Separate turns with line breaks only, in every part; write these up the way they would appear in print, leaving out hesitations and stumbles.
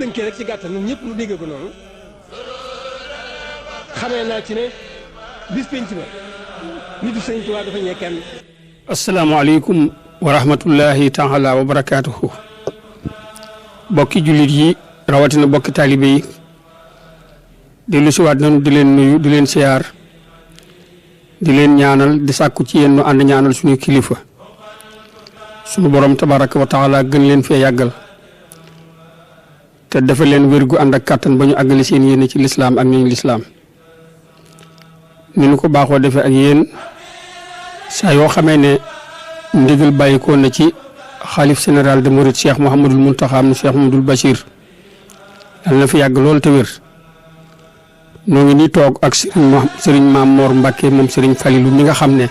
tënkee rek ci gàttal ñun ñëpp ñu dégg ko noonu xamee naa ci ne bis penc ba nitu Sëriñ Tuubaa dafa ñee kenn.
asalaamaaleykum wa rahmatullahi taala wa barakaatuhu. bokki jullit yi rawatina bokki taalibe yi dellu siwaat nañu di leen nuyu di leen siyaar di leen ñaanal di sàkku ci yéen nu ànd ñaanal suñu kilifa suñu borom tabaraka wa taala gën leen fee yàggal te dafa leen wér gu ànd ak kàttan ba ñu àggale seen yéene ci lislaam ak ñooñu lislaam ni ñu ko baaxoo defee ak yéen saa yoo xamee ne ndigal bàyyikoo na ci xaalif général de Mouride Cheikh Mouhamadul Mountakha mu Cheikh Mouhamadoul Bachir yal na fi yàgg lool te wér noo ngi nii toog ak sëriñ Maam Mor Mbacke moom sëriñ Falilou mi nga xam ne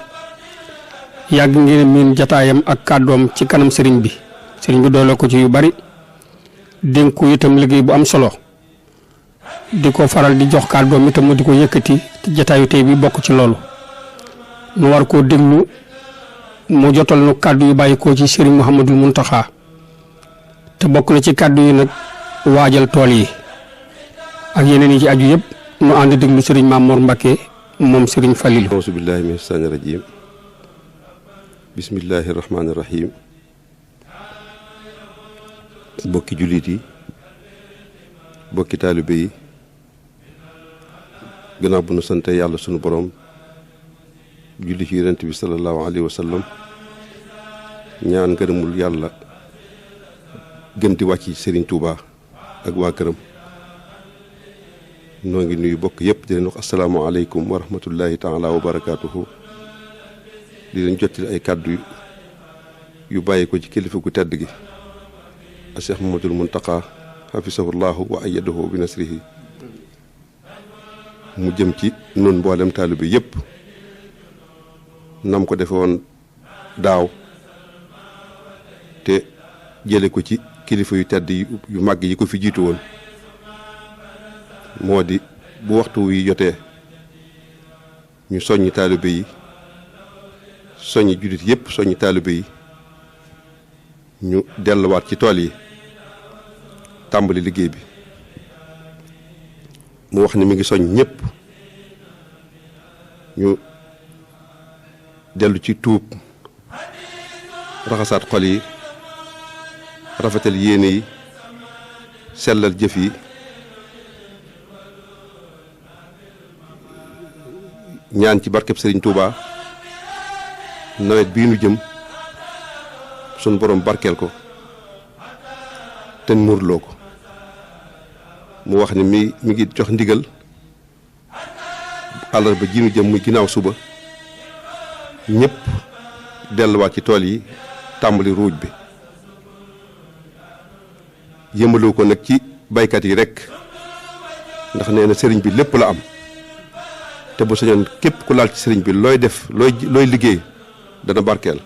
yàgg ngeen miin jataayam ak kàddoom ci kanam sëriñ bi doole ko ci yu bari dénku itam liggéey bu am solo di ko faral di jox kàddoom itam mu di ko yëkkati te jataayu tey bi bokk ci loolu nu war koo déglu mu jotal nu kàddu yu bàyyi ko ci sëriñ Mouhamadul Mountakha te bokk na ci kàddu yi nag waajal tool yi ak yeneen yi ci aju yëpp nu ànd déglu sëriñ Maam Mor Mbacke moom sëriñ Falilou.
auzu billahi mina shaytaani rajiim bismillahi rahmaani rahiim bokki jullit yi bokki taalibe yi gannaaw bu nu sante yàlla sunu borom julli ci yonent bi sallallahu alayhi wa sallam ñaan ngërëmul yàlla gën di wàcc ci Serigne Touba ak waa këram noo ngi nuyu bokk yëpp di leen wax asalaamaaleykum wa rahmatullahi taala wa barakaatuhu di leen jottali ay kàddu yu bàyyi ko ci kilifa gu tedd gi a Cheikh Mouhamadoul Mountakha hafisahullahu wa ayyadahu bi nasrihi mu jëm ci nun mboolem taalibe yëpp nam ko defe woon daaw te jële ko ci kilifa yu tedd yu màgg yi ko fi jiitu woon moo di bu waxtu wi jotee ñu soññi taalibe yi soññi jullit yëpp soññi taalibe yi ñu delluwaat ci tool yi tàmbali liggéey bi mu wax ni mi ngi soññ ñëpp ñu dellu ci tuub raxasaat xol yi rafetal yéene yi sellal jëf yi ñaan ci barkeb Serigne Touba nawet bii nu jëm sunu borom barkeel ko te muurloo ko mu wax ni mi ngi jox ndigal àllarba ji nu jëm muy ginnaaw suba ñëpp delluwaat ci tool yi tàmbali ruuj bi yëmbaloo ko nag ci baykat yi rekk ndax nee na sëriñ bi lépp la am te bu sañoon képp ku laal ci sëriñ bi looy def looy liggéey dana barkeel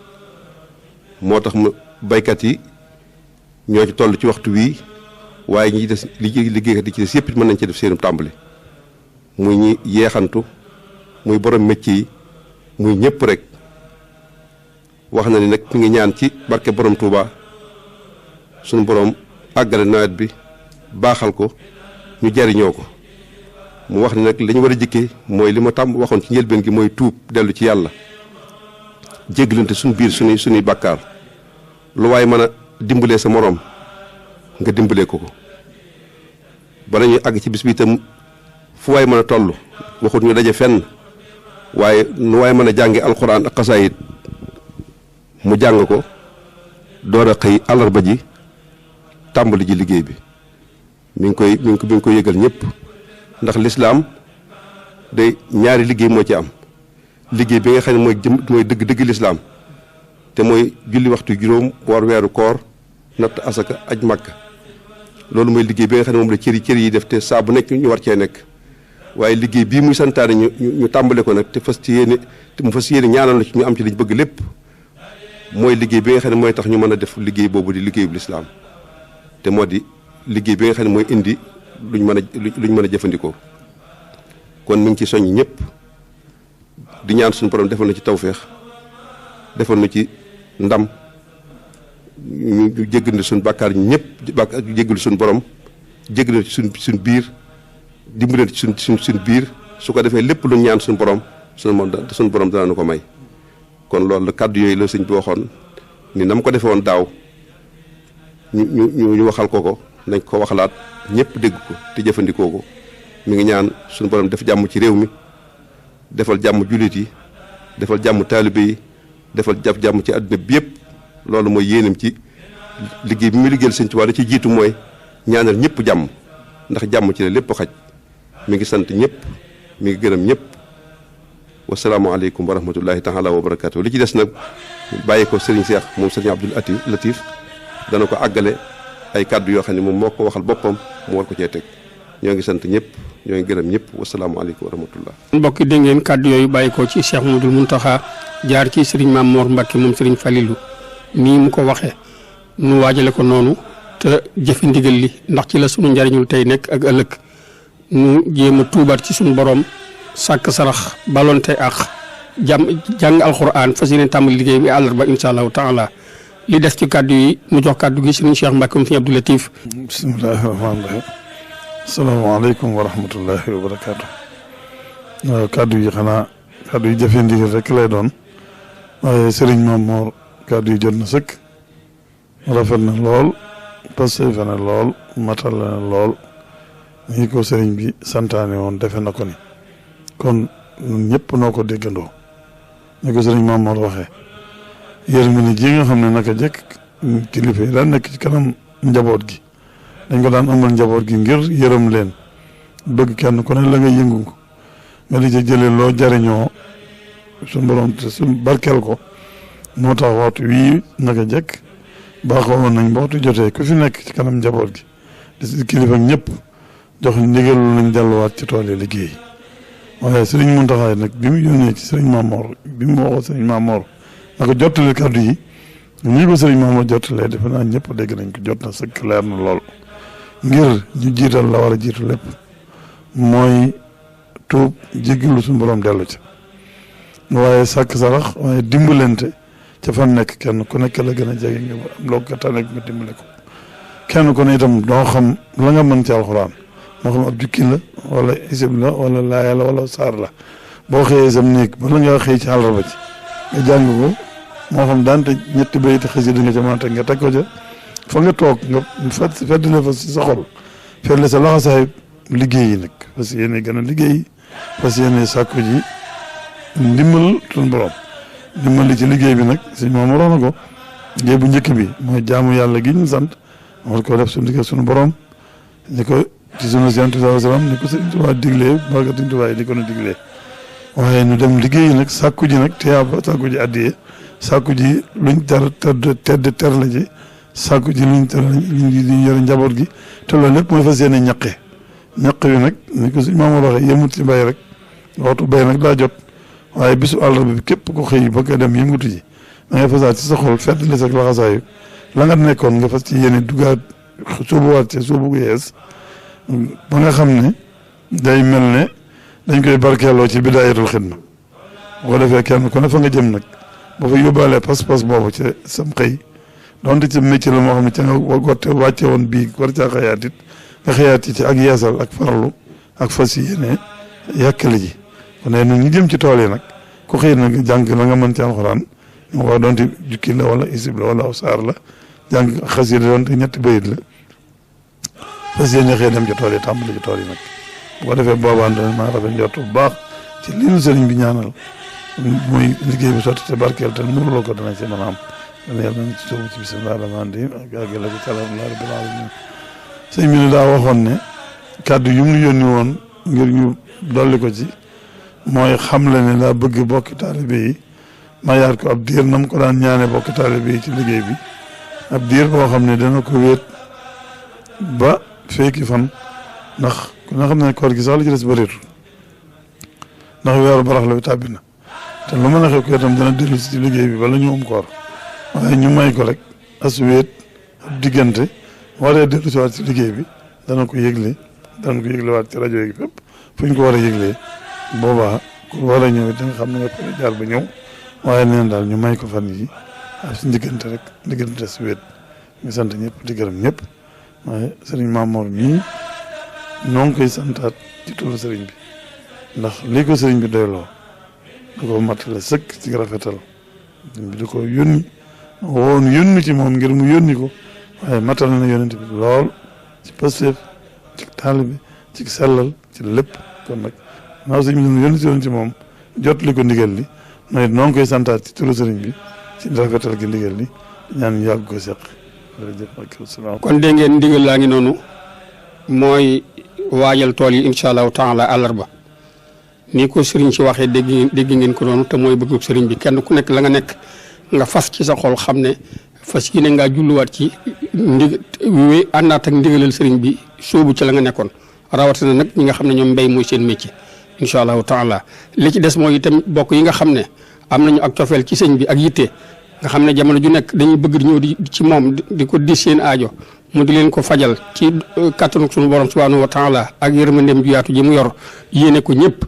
moo tax mu baykat yi ñoo ci toll ci waxtu wii waaye ñi des liggéeykat yi ci des yëpp mën nañ ci def seenu tàmbali muy ñi yeexantu muy borom métier yi muy ñëpp rek wax na ni nag mi ngi ñaan ci barke borom Touba sunu borom àggale nawet bi baaxal ko ñu jariñoo ko mu wax ni nag li ñu war a jëkkee mooy li ma tàmm waxoon ci njëlbeen gi mooy tuub dellu ci yàlla jéggalante suñu biir suñuy bàkkaar lu waaye mën a dimbalee sa moroom nga dimbalee ko bala ñuy àgg ci bis bi itam fu waay mën a toll waxut ñu daje fenn waaye nu waay mën a jànge alxuraan ak xasaayit mu jàng ko door a xëy àllarba ji tàmbali ji liggéey bi mi ngi koy yëgal ñëpp ndax lislaam day ñaari liggéey moo ci am liggéey bi nga xam ne mooy dëgg lislaam te mooy julli waxtu juróom woor weeru koor natt asaka aj màkka loolu mooy liggéey bi nga xam ne moom la cër yi def te saa bu nekk ñu war cee nekk waaye liggéey bii muy santaane ñu tàmbale ko nag te mu fas yéene ñaanal na ci ñu am ci liñ bëgg lépp mooy liggéey bi nga xam ne mooy tax ñu mën a def liggéey boobu di liggéeyu lislaam te moo di liggéey bi nga xam ne mooy indi luñ mën a jëfandikoo kon mi ngi ci soññ ñëpp di ñaan suñu borom defal na ci tawféex defal na ci ndam ñu jéggal suñu bàkkaar ñëpp jéggalu suñu borom jéggal ci suñ biir dimbalante ci suñ biir su ko defee lépp lu ñaan suñu borom dana nu ko may. kon loolu la kàddu yooyu la sëñ bi waxoon ni na mu ko defee woon daaw ñu waxal ko nañ ko waxalaat ñëpp dégg ko te jëfandikoo ko mi ngi ñaan suñu borom def jàmm ci réew mi defal jàmm jullit yi defal jàmm taalibe yi defal jàmm ci àdduna bi yëpp. loolu mooy yéenam ci liggéey bi muy liggéeyal sëñ Tuubaa da ci jiitu mooy ñaanal ñëpp jàmm ndax jàmm ci la lépp xaj mi ngi sant ñëpp mi ngi gërëm ñëpp wasalaamaaleykum wa rahmatullahi taala wa barakaatu. li ci des nag bàyyi ko Serigne Cheikh moom Serigne Abdoul Latif dana ko àggale ay kàddu yoo xam ne moom moo ko waxal boppam mu war ko cee teg ñoo ngi sant ñëpp ñoo ngi gërëm ñëpp wasalaamaaleykum wa rahmatullah.
mbokk yi dégg ngeen kàddu yooyu bàyyi ko ci Cheikh Mouhamadoul Mountakha jaar ci Serigne Mame Mor Mbacke moom Serigne Falilou nii mu ko waxee nu waajale ko noonu te jëfi ndigal li ndax ci la sunu njariñul tey nekk ak ëllëg nu jéem a tuubaat ci sunu borom sàkk sarax balonte ak jàng alxuraan fas yéene tàmbali liggéey bi àllarba incha allahu taala li des ci kàddu yi mu jox kàddu gi Serigne Cheikh Mbacke moom Serigne Abdoul Latif.
bismillahi rahmaani rahim. asalaamaaleykum wa rahmatullahi wa barakaatu. kàddu yi xanaa kàddu yi jëfe ndigal rek lay doon waaye Serigne Mame Mor kàddu yi jot na sëkk rafet na lool pasteef na lool matal na lool ni ko sëriñ bi santaane woon defe na ko ni kon ñun ñëpp noo ko déggandoo ni ko sëriñ Mame Mor waxee yërmande ji nga xam ne naka jekk kilifa yi daan nekk ci kanam njaboot gi dañ ko daan amal njaboot gi ngir yërëm leen bëgg kenn ku ne la nga yëngu nga di ca jëlee loo jariñoo suñ borom te suñ barkeel ko moo tax waxtu wii naka jekk baaxoo woon nañ ba waxtu jotee ku fi nekk ci kanam njaboot gi di kilifa ñëpp jox ndigal nañ delluwaat ci tool yi liggéey waaye sëriñ Mountakha nag bi mu yónnee ci sëriñ Mame Mor bi mu waxoo sëriñ Mame Mor naka jottale kàddu yi nii ko sëriñ Mame Mor jottalee defe naa ñëpp dégg nañ ko jot na sëkk leer na lool ngir ñu jiital la war a jiitu lépp mooy tuub jéggalu suñu borom dellu ca waaye sàkk sarax waaye dimbalante ca fan nekk kenn ku nekk la gën a jege nga am loo ko tànn nga dimbale ko kenn ku ne itam doo xam la nga mën ci alxuraan moo xam ab jukki la wala isib la wala laaya la wala saar la boo xëyee sam néeg bala nga xëy ci àllarba ci nga jàng ko moo xam daante ñetti bayti xasida nga ca mën a teg nga teg ko ca fa nga toog nga feddle fa si sa xol feddle sa laxasaay liggéey yi nag parce que yéene gën a liggéey parce que yéene sàkku ji ndimbal suñu borom ndimbal li ci liggéey bi nag sëñ moom waroon na ko liggéey bu njëkk bi mooy jaamu yàlla gi ñu sant war ko def suñu liggéey suñu borom ni ko ci sunu Yonent bi salaam ni ko Sëñ Tuubaa diglee barka Sëñ Tuubaa yi di ko nu diglee waaye ñu dem liggéey nag sàkku ji nag tiyaaba sàkku ji addiyee sàkku ji luñ tedd la ji sàkku ji luñ luñ yore njaboot gi te loolu lépp mooy fas yéene ñaqe ñaq wi nag ni ko suñ maam waxee yëmut ci mbay rek waxtu bay nag daa jot waaye bisu àllarba bi képp ko xëy bëgg a dem yëngutu ji da ngay fasaat ci sa xol feddali sa laxasaayu la nga nekkoon nga fas ci yéene dugaat suubuwaat ci suubu gu yees ba nga xam ne day mel ne dañ koy barkeeloo ci bidaayatul xidma bu ko defee kenn ku ne fa nga jëm nag ba fa yóbbaalee pas-pas boobu ci sam xëy donte ci métier la moo xam ne ca nga gotte wàcce woon bii war caa xëyaat it nga xëyaat ci ak yeesal ak farlu ak fas yéene yàkkali ji kon ñun ñu jëm ci tool yi nag ku xëy nag jàng la nga mën ci alxuraan nga wax donte jukki la wala isib la wala aw saar la jàng xasida donte ñetti bayit la fas yéene xëy dem ci tool yi tàmbali ci tool yi nag bu ko defee boobaa maa rafet njort bu baax ci li nu sëriñ bi ñaanal muy liggéey bi sotti te barkeel te nuruloo ko dana ci mën a am dana yàlla nañ ci soobu ci bismillah rahmaan rahim ak àggale ko ci alhamdulilah rabbil alamin sëñ bi ne daa waxoon ne kàddu yu mu yónni woon ngir ñu dolli ko ci mooy xam le ne daa bëgg bokki taalibe yi ma yaat ko ab diir nam ko daan ñaane bokki taalibe yi ci liggéey bi ab diir boo xam ne dana ko wéet ba fekki fan ndax ku nga xam ne koor gi sax la ci des bëreetul ndax weeru barax la bi tàbbi na te lu mën a xew ko itam dana dellu si ci liggéey bi bala ñu am koor waaye ñu may ko rek as wéet ab diggante waree dellu si waat ci liggéey bi dana ko yëgle waat ci rajo yi fépp fu ñu ko war a yëglee boobaa ku war a ñëw da nga xam ne nga pare jaar ba ñëw waaye neen daal ñu may ko fan yi ak si diggante rek diggante as wéet ñu sant ñëpp di gërëm ñëpp waaye sëriñ Mamour mii noo ngi koy santaat ci turu sëriñ bi ndax lii ko sëriñ bi doyloo da ko matale sëkk ci rafetal sëriñ bi da ko yónni woon yónni ci moom ngir mu yónni ko waaye matal na yónnent bi lool ci pasteef ci taalibe ci sellal ci lépp kon nag naaw sëriñ bi yónni ci woon ci moom jot li ko ndigal li mooy noo ngi koy santaat ci turu sëriñ bi ci rafetal gi ndigal li ñaan ñu yàgg ko seq
kon dégg ngeen ndigal laa ngi noonu mooy waajal tool yi incha allahu taala àllarba ni ko sëriñ si waxee dégg ngeen ko noonu te mooy bëggu sëriñ bi kenn ku nekk la nga nekk nga fas ci sa xol xam ne fas yéene ngaa julluwaat ci àndaat ak ndigalal sëriñ bi sóobu ci la nga nekkoon rawatina nag ñi nga xam ne ñoom mbéy mooy seen métier incha allahu taala li ci des mooy itam bokk yi nga xam ne am nañu ak cofeel ci sëñ bi ak yitte nga xam ne jamono ju nekk dañuy bëgg di ñëw di ci moom di ko di seen aajo mu di leen ko fajal ci kàttanu suñu borom subhanahu wa taala ak yërmandeem ju yaatu ji mu yor yéene ko ñëpp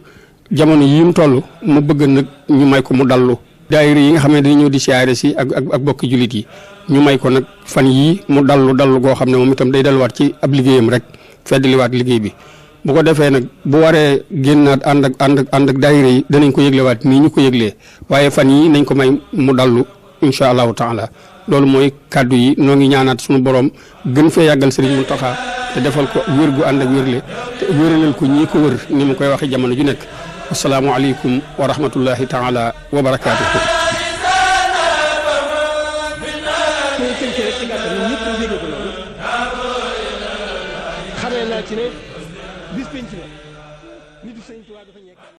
jamono yi mu toll mu bëgg nag ñu may ko mu dallu daayira yi nga xam ne dañuy ñëw di siyaare si ak bokki jullit yi ñu may ko nag fan yii mu dallu goo xam ne moom itam day delluwaat ci ab liggéeyam rek feddaliwaat liggéey bi bu ko defee nag bu waree génnaat ànd ak daayira yi danañ ko yëglewaat nii ñu ko yëglee waaye fan yii nañ ko may mu dallu incha allahu taala loolu mooy kàddu yi noo ngi ñaanaat suñu borom gën fee yàggal sëriñ Muntaxa te defal ko wér gu ànd ak wérle te wéralal ko ñii ko wër ni mu koy waxee jamono ju nekk asalaamualeykum wa rahmatullahi taala wa barakaatuhu